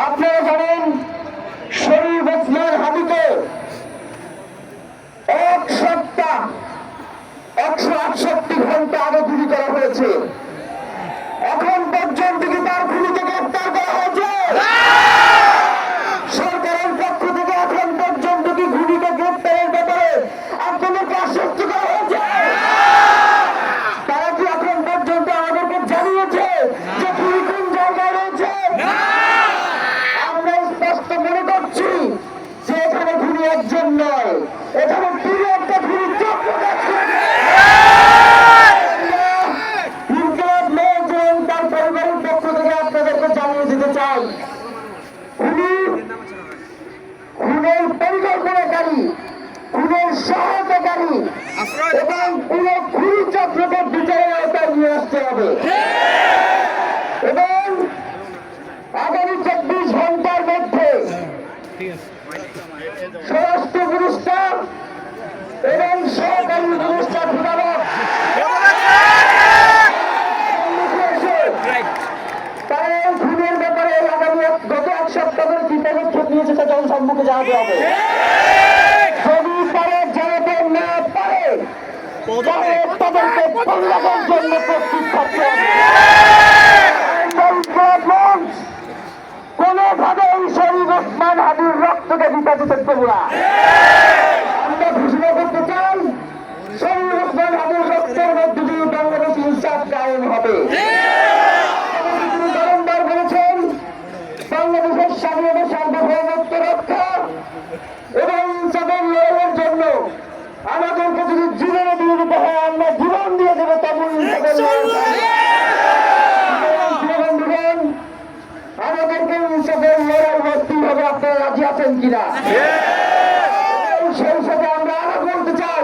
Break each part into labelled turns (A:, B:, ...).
A: আপনারা জানেন শরীফ ওসমান হাদিকে 1 সপ্তাহ 168 ঘন্টা আগে গুলি করা হয়েছে। এখন পর্যন্ত কি তার খুনিকে গ্রেপ্তার করা হয়েছে? সরকারের পক্ষ থেকে এখন পর্যন্ত কি খুনিকে গ্রেপ্তারের ব্যাপারে আপনাদেরকে আশ্বস্ত করা হয়েছে? তারা কি এখন পর্যন্ত আমাদেরকে জানিয়েছে যে খুনি কোন জায়গায় রয়েছে? আমরা স্পষ্ট মনে করছি যে এখানে খুনি একজন নয়, এখানে পুরো একটা খুনি চক্র কাজ করছে। তার পরিবারের পক্ষ থেকে আপনাদেরকে জানিয়ে দিতে চাই, খুনের পরিকল্পনাকারী, খুনের সহায়তাকারী এবং পুরো খুনি চক্রকে বিচারের আওতায় নিয়ে আসতে হবে এবং আগামী 24 ঘন্টার মধ্যে স্বরাষ্ট্র উপদেষ্টা এবং সহকারী উপদেষ্টা ফিরাবাদ তারা খুনের ব্যাপারে আগামী গত 1 সপ্তাহ ধরে কি পদক্ষেপ নিয়েছে তা জনসম্মুখে জানাতে হবে। যদি তারা জানাতে না পারে তাদেরকে পরিবারের জন্য প্রস্তুত থাকতে হবে। কোনোভাবে এই শরীফ ওসমান হাদির রক্তকে দিতে দিতে দেবো না। আমরা ঘোষণা করতে চাই, শরীফ ওসমান হাদির রক্তের মধ্যে দিয়ে বাংলাদেশ ইনসাফ কায়েম হবে। বারংবার বলেছেন বাংলাদেশের স্বাধীনতা সার্বভৌমত্ব রক্ষা এবং ইনসাফের লড়াইয়ের জন্য আমাদেরকে যদি জীবনে দিয়ে দিতে হয় আমরা জীবন দিয়ে দেবো, তেমন ইনসাফের বন্ধুগণ আমাদেরকে ইনসাফের লড়াই করতেই হবে। আপনারা রাজি আছেন কিনা? সেই সাথে আমরা আরো বলতে চাই,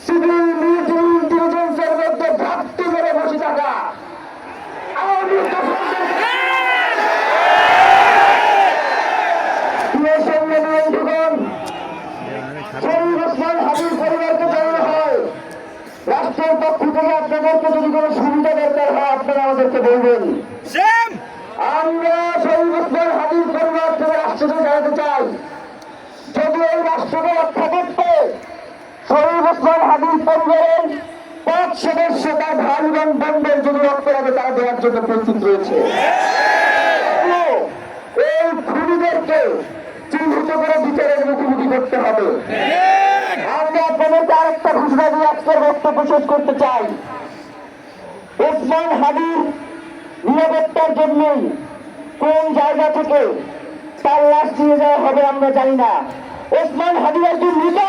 A: সিভিল মিলিটারি ইন্টেলিজেন্সের মধ্যে ঘাটতি মেরে বসে থাকা রাষ্ট্রের পক্ষ থেকে আপনাদেরকে যদি কোনো সুবিধা দরকার হয় আপনারা আমাদেরকে বলবেন। আমরা শরীফ ওসমান হাদির পরিবার থেকে রাষ্ট্রকে জানাতে চাই, যদি এই রাষ্ট্রকে রক্ষা করতে শরীফ ওসমান হাদির পরিবারের 5 সদস্য তার ভাই এবং বোনদের যদি রক্ত হবে তারা দেওয়ার জন্য প্রস্তুত রয়েছে। এই খুনিদেরকে চিহ্নিত করে বিচারের মুখোমুখি করতে হবে। আমরা আপনাদেরকে আরেকটা ঘোষণা দিয়ে আজকের বক্তব্য শেষ করতে চাই, ওসমান হাদির নিরাপত্তার জন্যই কোন জায়গা থেকে তার লাশ নিয়ে যাওয়া হবে আমরা জানি না। ওসমান হাদি একজন মৃত,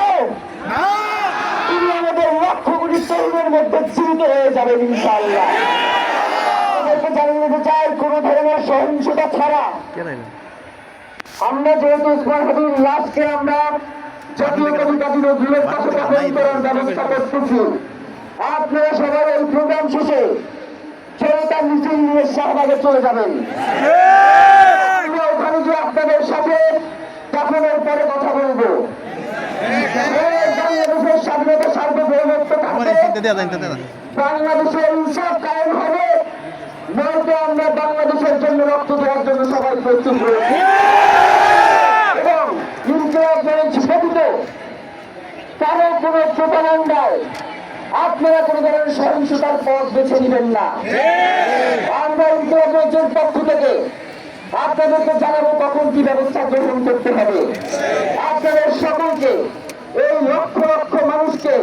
A: তিনি আমাদের লক্ষ কোটি তরুণের মধ্যে জীবিত হয়ে যাবেন ইনশাআল্লাহ। আমাদেরকে জানিয়ে দিতে চাই, কোন ধরনের সহিংসতা ছাড়া আমরা যেহেতু ওসমান হাদির লাশকে আমরা জাতীয় কবিতা নজরুলের পাশে দাফন করার ব্যবস্থা করতেছি, আপনারা সবাই এই প্রোগ্রাম শেষে তার নিচে নিয়ে শাহবাগে চলে যাবেন। ওখানে যে আপনাদের সাথে দাফনের পরে কথা বলবো। বাংলাদেশের স্বাধীনতা সার্বভৌমত্ব থাকবে, বাংলাদেশের ইনসাফ কায়েম হবে, নয়তো আমরা বাংলাদেশের জন্য রক্ত দেওয়ার জন্য সবাই প্রস্তুত রয়েছি। এবং ইনকিলাব মঞ্চ ব্যতীত কারো কোনো প্রোপাগান্ডায় আপনারা কোন ধরনের সহিংসতার পথ বেছে নেবেন না। আমরা ইনকিলাব মঞ্চের পক্ষ থেকে আপনাদেরকে জানাবো কখন কি ব্যবস্থা গ্রহণ করতে হবে। আপনাদের সকলকে, এই লক্ষ লক্ষ মানুষকে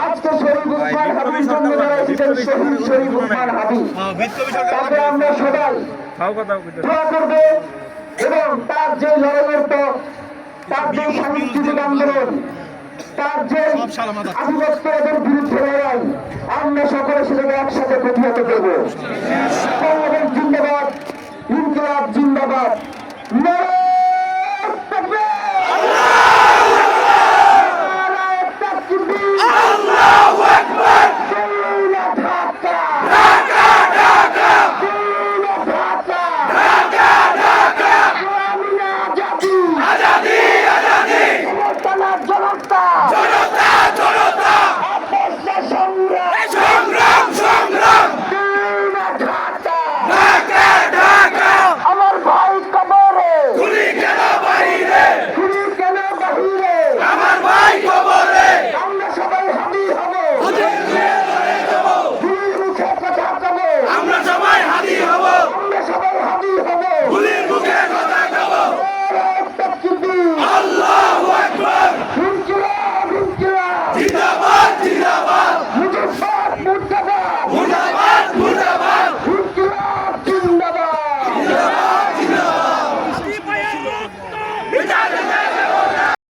A: আজকে শরীফ ওসমান হাদির জন্য যারা এসেছেন, শহীদ শরীফ ওসমান হাদি, তাকে আমরা সবাই দোয়া করবো এবং তার যে লড়াইয়ের পথ, তার যে সাংস্কৃতিক আন্দোলন, তার যে আধিপত্যবাদের বিরুদ্ধে লড়াই, আমরা সকলে সেটাকে একসাথে প্রতিহত করবো।